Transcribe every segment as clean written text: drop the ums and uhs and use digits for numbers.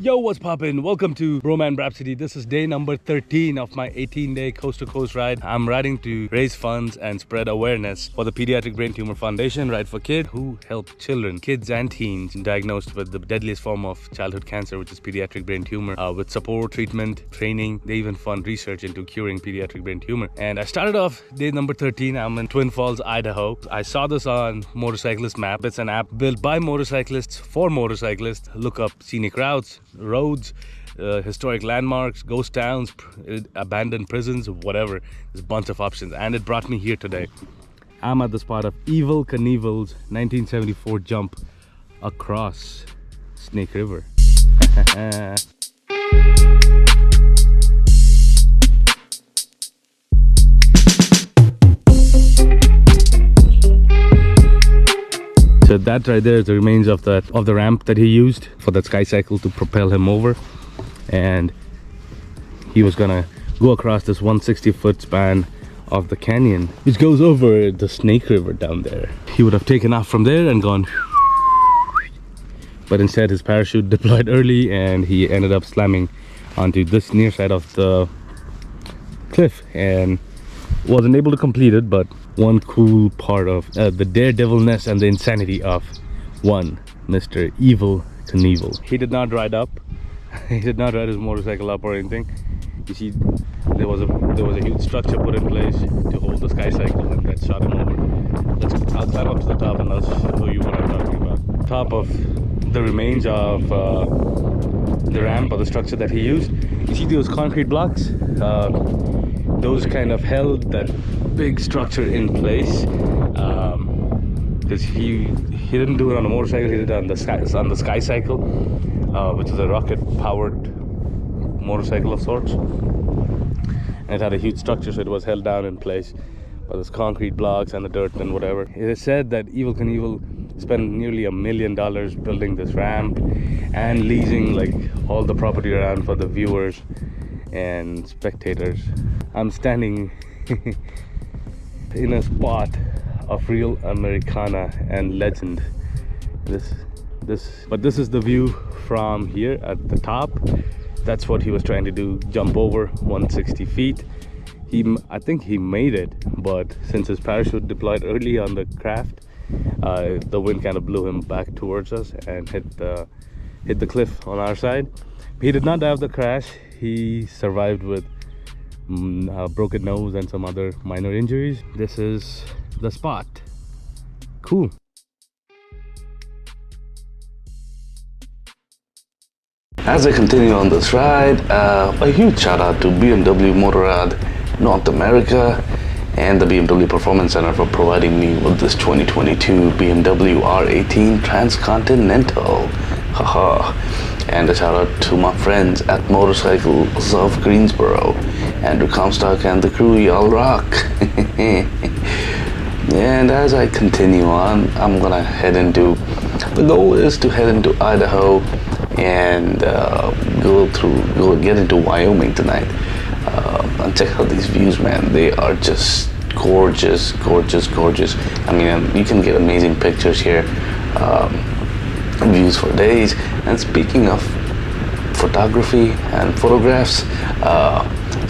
Yo, what's poppin'? Welcome to Bhroman Braapsody. This is day number 13 of my 18-day coast-to-coast ride. I'm riding to raise funds and spread awareness for the Pediatric Brain Tumor Foundation, Ride for Kids, who help children, kids and teens diagnosed with the deadliest form of childhood cancer, which is pediatric brain tumor, with support, treatment, training. They even fund research into curing pediatric brain tumor. And I started off day number 13. I'm in Twin Falls, Idaho. I saw this on Motorcyclist Map. It's an app built by motorcyclists for motorcyclists. Look up scenic routes, roads, historic landmarks, ghost towns, abandoned prisons, whatever. There's a bunch of options, and it brought me here today. I'm at the spot of Evel Knievel's 1974 jump across Snake River. So that right there is the remains of the ramp that he used for that sky cycle to propel him over, and he was gonna go across this 160-foot span of the canyon, which goes over the Snake River down there. He would have taken off from there and gone, but instead his parachute deployed early and he ended up slamming onto this near side of the cliff and wasn't able to complete it. But one cool part of the daredevilness and the insanity of one Mr. Evel Knievel. He did not ride up. He did not ride his motorcycle up or anything. You see, there was a huge structure put in place to hold the sky cycle, and that shot him over. I'll climb up to the top and I'll show you what I'm talking about. Top of the remains of the ramp or the structure that he used. You see those concrete blocks? Those kind of held that big structure in place, because he didn't do it on a motorcycle. He did it on the sky cycle, which is a rocket powered motorcycle of sorts, and it had a huge structure, so it was held down in place by those concrete blocks and the dirt and whatever. It is said that Evel Knievel spent nearly $1 million building this ramp and leasing like all the property around for the viewers and spectators. I'm standing in a spot of real Americana and legend. But this is the view from here at the top. That's what he was trying to do, jump over 160 feet. I think he made it, but since his parachute deployed early on the craft, the wind kind of blew him back towards us and hit the cliff on our side. He did not die of the crash. He survived with a broken nose and some other minor injuries. This is the spot. Cool. As I continue on this ride, a huge shout out to BMW Motorrad North America and the BMW Performance Center for providing me with this 2022 BMW R18 Transcontinental. Haha. And a shout out to my friends at Motorcycles of Greensboro, Andrew Comstock and the crew. Y'all rock. And as I continue on, I'm gonna the goal is to head into Idaho and get into Wyoming tonight, and check out these views, man. They are just gorgeous. I mean, you can get amazing pictures here, views for days. And speaking of photography and photographs,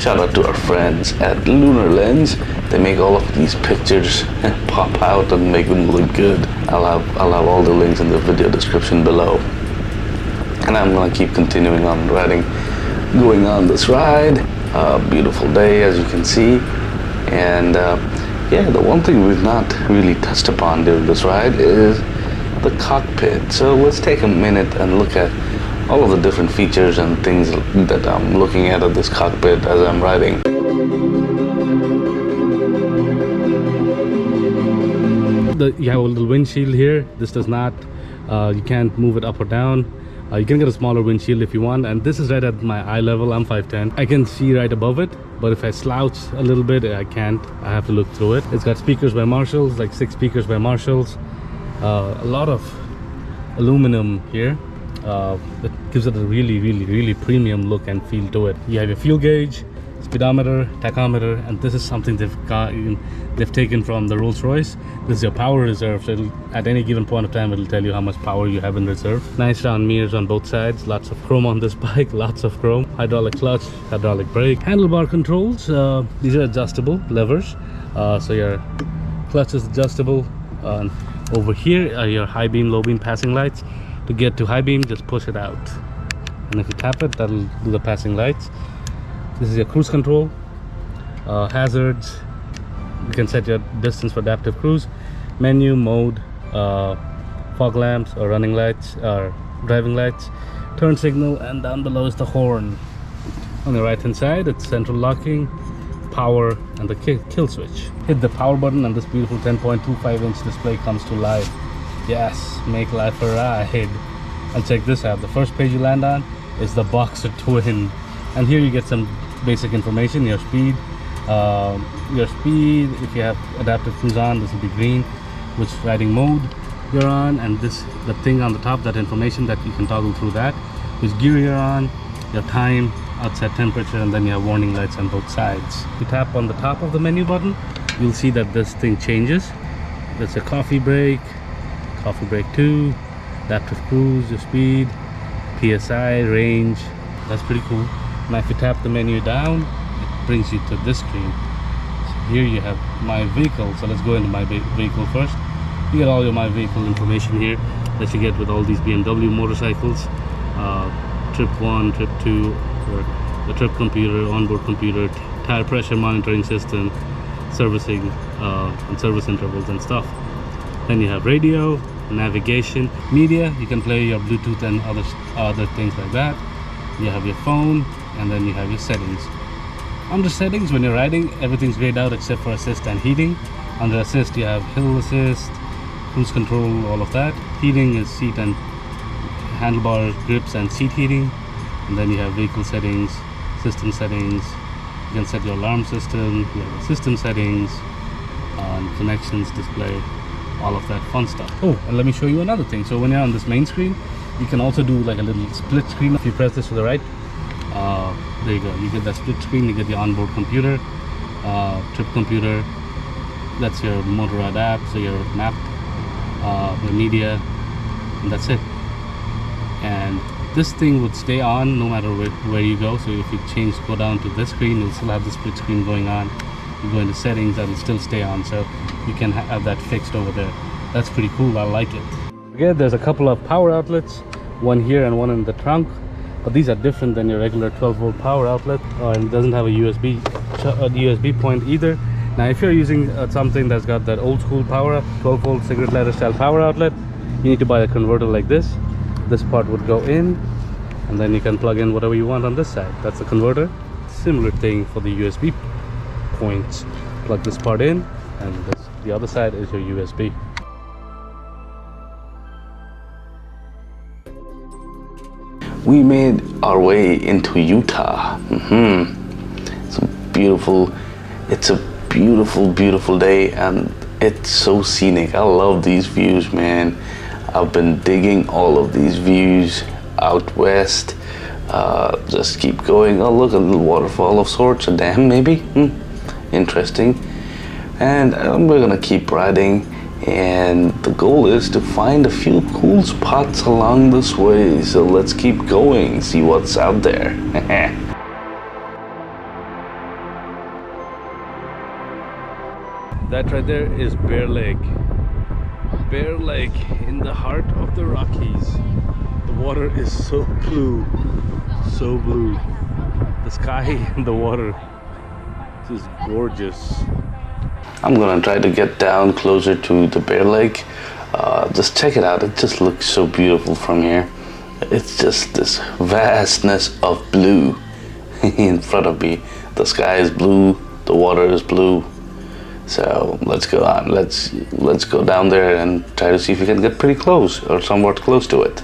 shout out to our friends at Lunar Lens. They make all of these pictures pop out and make them look good. I'll have all the links in the video description below. And I'm gonna keep continuing on going on this ride. Beautiful day, as you can see. And yeah, the one thing we've not really touched upon during this ride is the cockpit. So let's take a minute and look at all of the different features and things that I'm looking at this cockpit as I'm riding. You have a little windshield here. This does not, you can't move it up or down. You can get a smaller windshield if you want, and this is right at my eye level. I'm 5'10". I can see right above it, but if I slouch a little bit, I can't. I have to look through it. It's got speakers by Marshalls, like 6 speakers by Marshalls. A lot of aluminum here that gives it a really premium look and feel to it. You have your fuel gauge, speedometer, tachometer, and this is something they've taken from the Rolls-Royce. This is your power reserve, so at any given point of time it'll tell you how much power you have in reserve. Nice round mirrors on both sides, lots of chrome on this bike, lots of chrome. Hydraulic clutch, hydraulic brake. Handlebar controls, these are adjustable levers, so your clutch is adjustable. Over here are your high beam, low beam passing lights. To get to high beam, just push it out, and if you tap it, that'll do the passing lights. This is your cruise control, hazards. You can set your distance for adaptive cruise, menu, mode, fog lamps or running lights or driving lights, turn signal, and down below is the horn. On the right hand side, it's central locking, power, and the kill switch. Hit the power button and this beautiful 10.25-inch display comes to life. Yes, make life a ride. And check this out, the first page you land on is the Boxer Twin, and here you get some basic information, your speed. If you have adaptive cruise on, this will be green, which riding mode you're on, and the thing on the top, that information that you can toggle through that, which gear you're on, your time, outside temperature, and then you have warning lights on both sides. You tap on the top of the menu button, you'll see that this thing changes. There's a coffee break 2, adaptive cruise, your speed, PSI, range. That's pretty cool. Now if you tap the menu down, it brings you to this screen. So here you have my vehicle, so let's go into my vehicle first. You get all your my vehicle information here that you get with all these BMW motorcycles. Trip 1, trip 2, the trip computer, onboard computer, tire pressure monitoring system, servicing and service intervals and stuff. Then you have radio, navigation, media. You can play your Bluetooth and other things like that. You have your phone, and then you have your settings. Under settings, when you're riding, everything's grayed out except for assist and heating. Under assist, you have hill assist, cruise control, all of that. Heating is seat and handlebar grips and seat heating. And then you have vehicle settings, system settings. You can set your alarm system, you have system settings, connections, display, all of that fun stuff. Oh, and let me show you another thing. So when you're on this main screen, you can also do like a little split screen. If you press this to the right, there you go, you get that split screen. You get your onboard computer, trip computer, that's your Motorrad app, so your map, your media, and that's it. And this thing would stay on no matter where you go. So if you go down to this screen, you'll still have the split screen going on. You go into settings, that'll still stay on, so you can have that fixed over there. That's pretty cool, I like it. Okay, there's a couple of power outlets, one here and one in the trunk, but these are different than your regular 12-volt power outlet, and it doesn't have a USB point either. Now if you're using something that's got that old school power, 12-volt cigarette lighter style power outlet, you need to buy a converter like this. This part would go in, and then you can plug in whatever you want on this side. That's the converter. Similar thing for the USB points. Plug this part in, and the other side is your USB. We made our way into Utah. It's a beautiful day, and it's so scenic. I love these views, man. I've been digging all of these views out west. Just keep going. Oh, look, a little waterfall of sorts, a dam maybe. Interesting. And we're gonna keep riding, and the goal is to find a few cool spots along this way. So let's keep going, see what's out there. That right there is Bear Lake. Bear Lake in the heart of the Rockies. The water is so blue, so blue. The sky and the water is gorgeous. I'm gonna try to get down closer to the Bear Lake. Just check it out, it just looks so beautiful from here. It's just this vastness of blue in front of me. The sky is blue, the water is blue. So let's go on, let's go down there and try to see if we can get pretty close or somewhat close to it.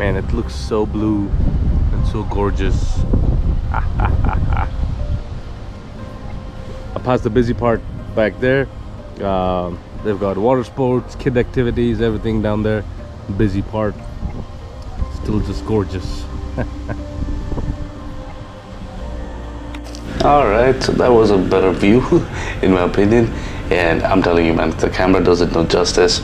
Man, it looks so blue and so gorgeous. I passed the busy part back there. They've got water sports, kid activities, everything down there. Busy part. Still just gorgeous. Alright, so that was a better view in my opinion, and I'm telling you man, the camera does it no justice.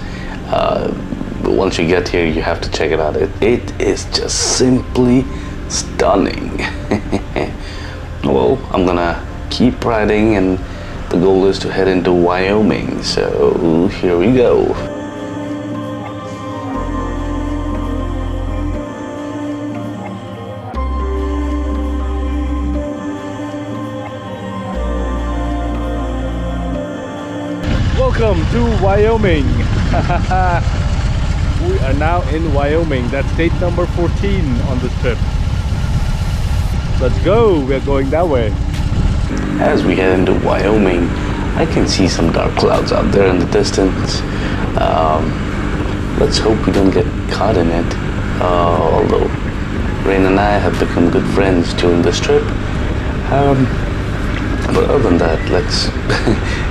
But once you get here, you have to check it out. It is just simply stunning. Well, I'm gonna keep riding, and the goal is to head into Wyoming, so here we go. Welcome to Wyoming. We are now in Wyoming. That's state number 14 on this trip. Let's go. We are going that way. As we head into Wyoming, I can see some dark clouds out there in the distance. Let's hope we don't get caught in it. Although Rain and I have become good friends during this trip. But other than that, let's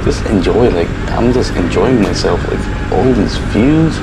just enjoy. Like, I'm just enjoying myself. Like, all these views.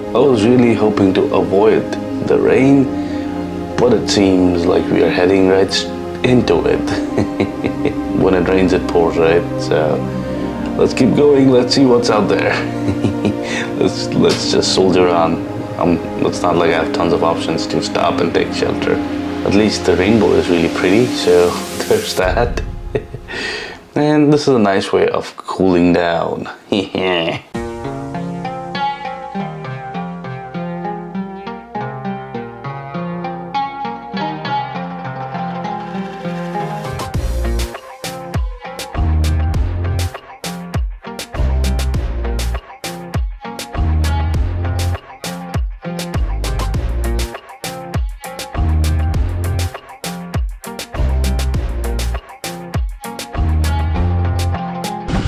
I was really hoping to avoid the rain, but it seems like we are heading right into it. When it rains, it pours, right? So let's keep going. Let's see what's out there. let's just soldier on. It's not like I have tons of options to stop and take shelter. At least the rainbow is really pretty, so there's that. And this is a nice way of cooling down.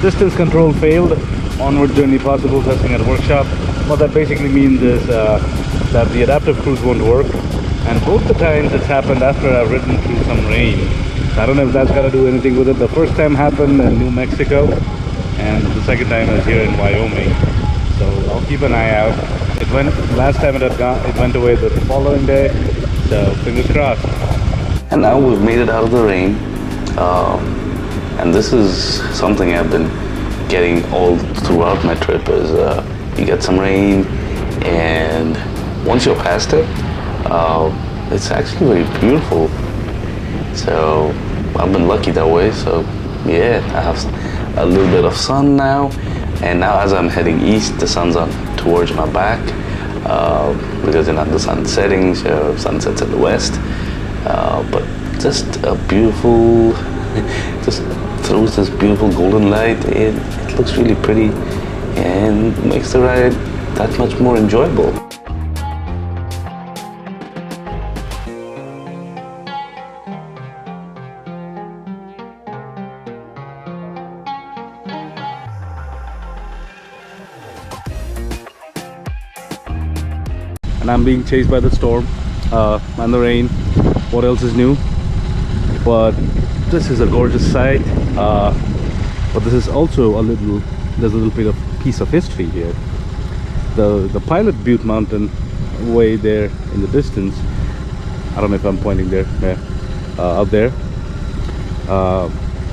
Distance control failed. Onward journey possible, testing at workshop. What that basically means is that the adaptive cruise won't work. And both the times it's happened after I've ridden through some rain. So I don't know if that's got to do anything with it. The first time happened in New Mexico, and the second time is here in Wyoming. So I'll keep an eye out. It went last time it went away the following day. So fingers crossed. And now we've made it out of the rain. And this is something I've been getting all throughout my trip is you get some rain, and once you're past it, it's actually very beautiful. So I've been lucky that way. So yeah, I have a little bit of sun now, and now as I'm heading east, the sun's on towards my back because the sun's setting, so sun sets in the west. But just a beautiful, just throws this beautiful golden light. It looks really pretty and makes the ride that much more enjoyable. And I'm being chased by the storm and the rain. What else is new? But this is a gorgeous sight. But this is also there's a little bit of piece of history here. The Pilot Butte Mountain way there in the distance. I don't know if I'm pointing there. Yeah, up there.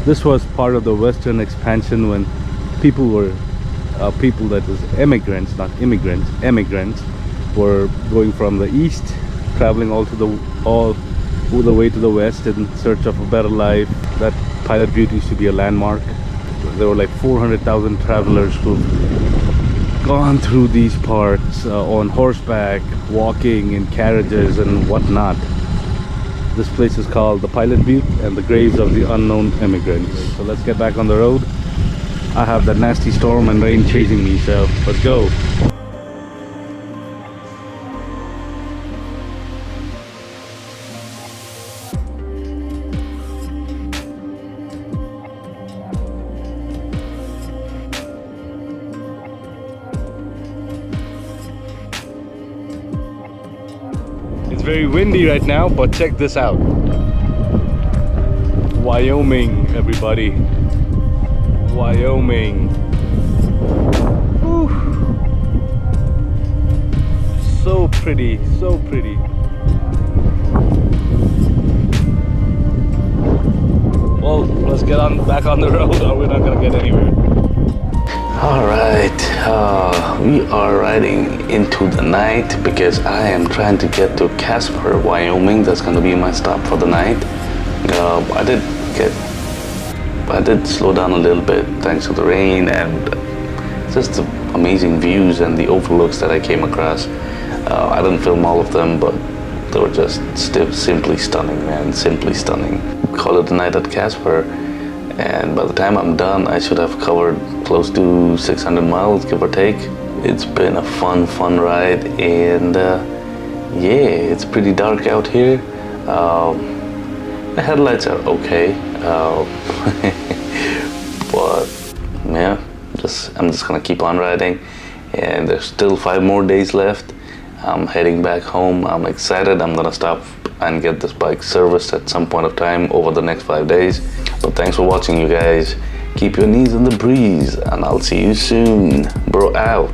This was part of the Western expansion when people that was emigrants, not immigrants, emigrants were going from the east, traveling all the way to the west in search of a better life. That Pilot Butte used to be a landmark. There were like 400,000 travelers who gone through these parts on horseback, walking in carriages and whatnot. This place is called the Pilot Butte and the Graves of the Unknown Immigrants. So let's get back on the road. I have that nasty storm and rain chasing me, so let's go. It's very windy right now, but check this out. Wyoming, everybody. Wyoming. Whew. So pretty, so pretty. Well, let's get on back on the road or we're not gonna get anywhere. All right, we are riding into the night because I am trying to get to Casper, Wyoming. That's going to be my stop for the night. I did slow down a little bit thanks to the rain and just the amazing views and the overlooks that I came across. I didn't film all of them, but they were just simply stunning, man, simply stunning. Call it a night at Casper. And by the time I'm done, I should have covered close to 600 miles, give or take. It's been a fun ride, and yeah, it's pretty dark out here. The headlights are okay, but yeah, I'm just gonna keep on riding, and there's still 5 more days left. I'm heading back home. I'm excited. I'm gonna stop and get this bike serviced at some point of time over the next 5 days. But thanks for watching, you guys. Keep your knees in the breeze, and I'll see you soon. Bro out.